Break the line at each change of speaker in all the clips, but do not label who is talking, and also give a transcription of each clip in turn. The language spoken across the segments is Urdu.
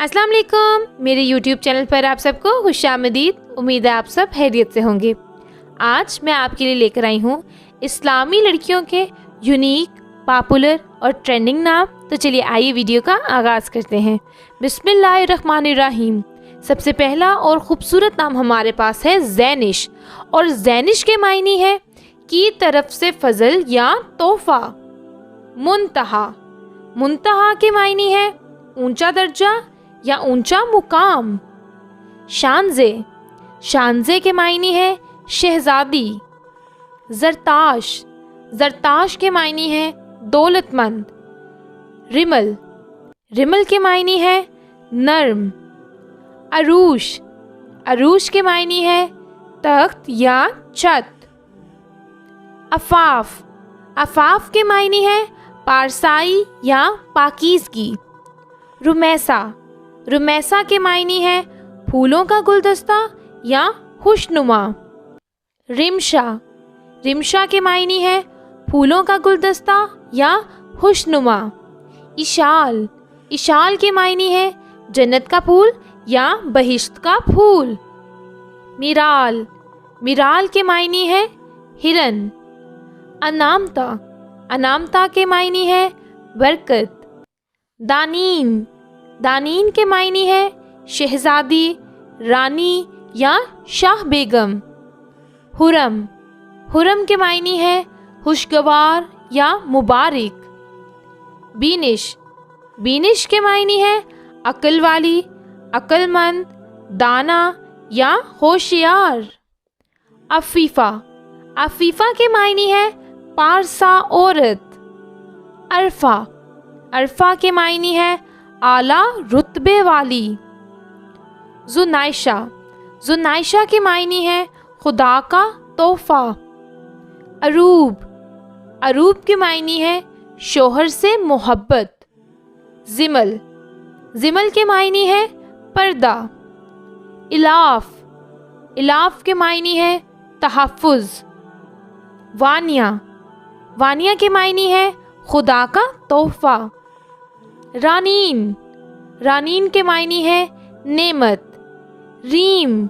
السلام علیکم، میرے یوٹیوب چینل پر آپ سب کو خوش آمدید۔ امید ہے آپ سب خیریت سے ہوں گے۔ آج میں آپ کے لیے لے کر آئی ہوں اسلامی لڑکیوں کے یونیک، پاپولر اور ٹرینڈنگ نام۔ تو چلیے آئیے ویڈیو کا آغاز کرتے ہیں۔ بسم اللہ الرحمن الرحیم۔ سب سے پہلا اور خوبصورت نام ہمارے پاس ہے زینش، اور زینش کے معنی ہے کی طرف سے فضل یا تحفہ۔ منتہا، منتہا کے معنی ہے اونچا درجہ یا اونچا مقام۔ شانزے، شانزے کے معنی ہے شہزادی۔ زرتاش، زرتاش کے معنی ہے دولت مند۔ رمل، رمل کے معنی ہے نرم۔ عروش، عروش کے معنی ہے تخت یا چھت۔ عفاف، عفاف کے معنی ہے پارسائی یا پاکیزگی۔ رمیسا، رمیسا کے معنی ہے پھولوں کا گلدستہ یا خوشنما۔ رمشا، رمشا کے معنی ہے پھولوں کا گلدستہ یا خوشنما۔ اشال، اشال کے معنی ہے جنت کا پھول یا بہشت کا پھول۔ میرال، میرال کے معنی ہے ہرن۔ انامتا، انامتا کے معنی ہے برکت۔ دانین، دانین کے معنی ہے شہزادی، رانی یا شاہ بیگم۔ حرم، حرم کے معنی ہے خوشگوار یا مبارک۔ بینش، بینش کے معنی ہے عقل والی، عقل مند، دانا یا ہوشیار۔ عفیفہ، عفیفہ کے معنی ہے پارسا عورت۔ عرفہ، عرفہ کے معنی ہے اعلیٰ رتبے والی۔ ذوالناشا، ذوالناشا کے معنی ہے خدا کا تحفہ۔ عروب، عروب کے معنی ہے شوہر سے محبت۔ زمل، زمل کے معنی ہے پردہ۔ الاف، الاف کے معنی ہے تحفظ۔ وانیہ، وانیہ کے معنی ہے خدا کا تحفہ۔ رانین، رانین کے معنی ہے نعمت۔ ریم،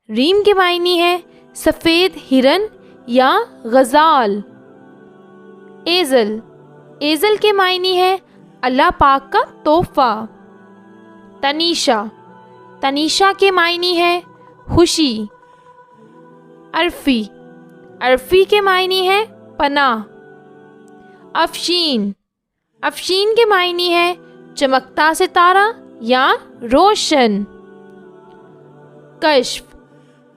ریم کے معنی ہے سفید ہرن یا غزال۔ ایزل، ایزل کے معنی ہے اللہ پاک کا تحفہ۔ تنیشا، تنیشا کے معنی ہے خوشی۔ عرفی، عرفی کے معنی ہے پناہ۔ افشین، افشین کے معنی ہے چمکتا ستارہ یا روشن۔ کشف،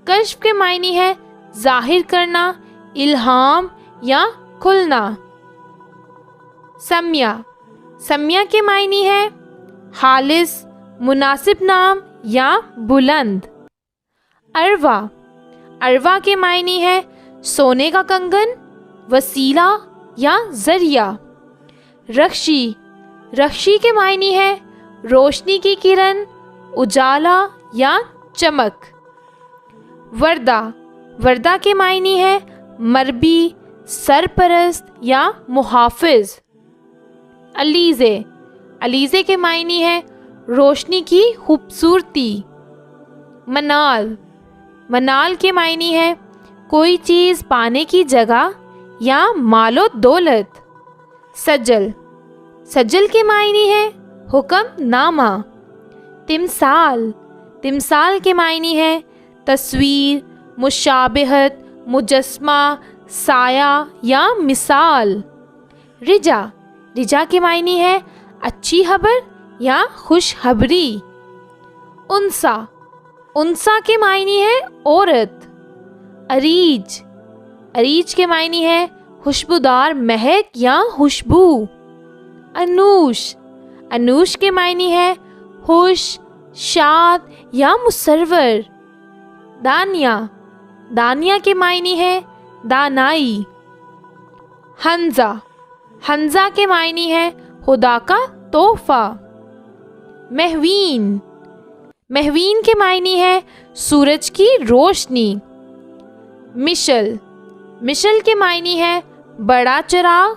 کشف کے معنی ہے ظاہر کرنا، الہام یا کھلنا۔ سمیہ، سمیہ کے معنی ہے خالص، مناسب نام یا بلند۔ عروا، عروا کے معنی ہے سونے کا کنگن، وسیلہ یا ذریعہ۔ رخشی، رخشی کے معنی ہے روشنی کی کرن، اجالا یا چمک۔ وردہ، وردہ کے معنی ہے مربی، سرپرست یا محافظ۔ علیزے، علیزے کے معنی ہے روشنی کی خوبصورتی۔ منال، منال کے معنی ہے کوئی چیز پانے کی جگہ یا مال و دولت۔ سجل، سجل کے معنی ہے حکم نامہ۔ تمثال، تمثال کے معنی ہے تصویر، مشابہت، مجسمہ، سایہ یا مثال۔ رجا، رجا کے معنی ہے اچھی خبر یا خوشخبری۔ انسا، انسا کے معنی ہے عورت۔ اریج، اریج کے معنی ہے خوشبودار مہک یا خوشبو۔ انوش، انوش کے معنی ہے خوش، شاد یا مسرور۔ دانیہ، دانیہ کے معنی ہے دانائی۔ حنظہ، حنظہ کے معنی ہے خدا کا تحفہ۔ مہوین، مہوین کے معنی ہے سورج کی روشنی۔ مشل، مشل کے معنی ہے بڑا چراغ،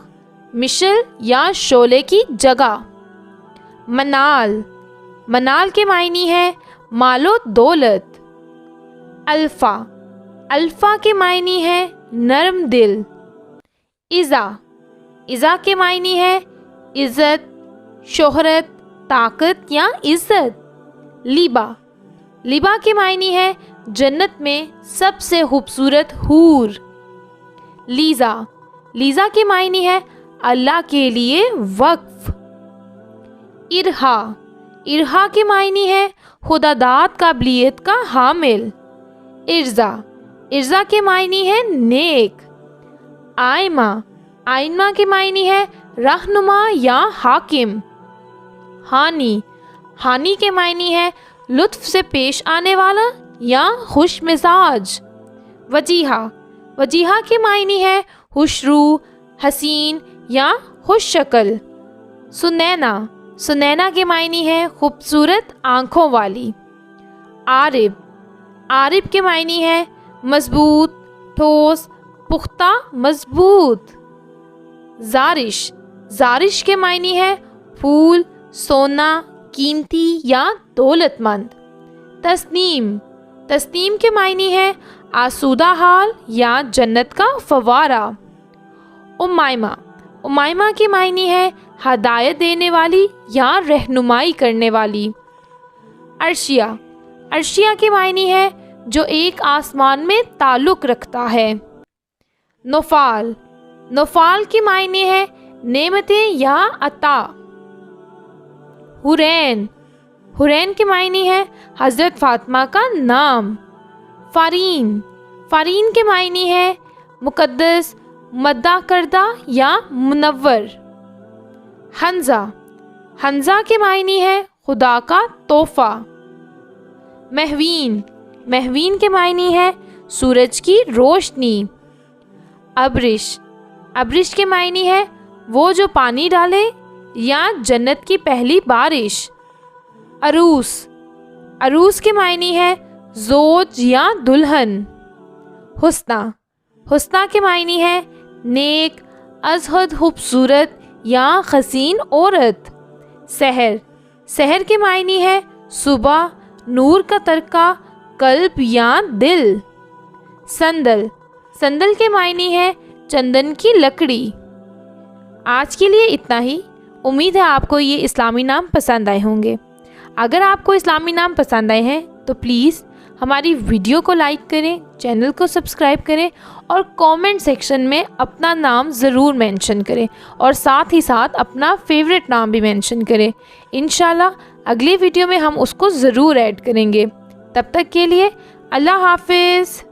مشل یا شعلے کی جگہ۔ منال، منال کے معنی ہے مال و دولت۔ الفا، الفا کے معنی ہے نرم دل۔ عزا، عزا کے معنی ہے عزت، شہرت، طاقت یا عزت۔ لیبا، لیبا کے معنی ہے جنت میں سب سے خوبصورت حور۔ لیزا، لیزا کے معنی ہے اللہ کے لیے وقف۔ ارہا، ارہا کے معنی ہے خداداد قابلیت کا حامل۔ ارزا، ارزا کے معنی ہے نیک۔ آئمہ، آئمہ کے معنی ہے رہنما یا حاکم۔ ہانی، ہانی کے معنی ہے لطف سے پیش آنے والا یا خوش مزاج۔ وجیہہ، وجیہہ کے معنی ہے خوشرو، حسین یا خوش شکل۔ سنینا، سنینا کے معنی ہے خوبصورت آنکھوں والی۔ عارب، عارب کے معنی ہے مضبوط، ٹھوس، پختہ، مضبوط۔ زارش، زارش کے معنی ہے پھول، سونا، قیمتی یا دولت مند۔ تسنیم، تسنیم کے معنی ہے آسودہ حال یا جنت کا فوارہ۔ امیمہ، امیمہ کے معنی ہے ہدایت دینے والی یا رہنمائی کرنے والی۔ عرشیہ، عرشیہ کے معنی ہے جو ایک آسمان میں تعلق رکھتا ہے۔ نوفال، نوفال کے معنی ہے نعمتیں یا عطا۔ حورین، حورین کے معنی ہے حضرت فاطمہ کا نام۔ فارین، فارین کے معنی ہے مقدس، مدح کردہ یا منور۔ حنظہ، حنظہ کے معنی ہے خدا کا تحفہ۔ مہوین، مہوین کے معنی ہے سورج کی روشنی۔ ابرش، ابرش کے معنی ہے وہ جو پانی ڈالے یا جنت کی پہلی بارش۔ عروس، عروس کے معنی ہے زوج یا دلہن۔ حسنہ، حسنہ کے معنی ہے نیک، از حد خوبصورت یا حسین عورت۔ سحر، سحر کے معنی ہے صبح، نور کا ترکہ، قلب یا دل۔ سندل، سندل کے معنی ہے چندن کی لکڑی۔ آج کے لیے اتنا ہی۔ امید ہے آپ کو یہ اسلامی نام پسند آئے ہوں گے۔ اگر آپ کو اسلامی نام پسند آئے ہیں تو پلیز ہماری ویڈیو کو لائک کریں، چینل کو سبسکرائب کریں اور کامنٹ سیکشن میں اپنا نام ضرور مینشن کریں اور ساتھ ہی ساتھ اپنا فیوریٹ نام بھی مینشن کریں۔ انشاءاللہ اگلی ویڈیو میں ہم اس کو ضرور ایڈ کریں گے۔ تب تک کے لیے اللہ حافظ۔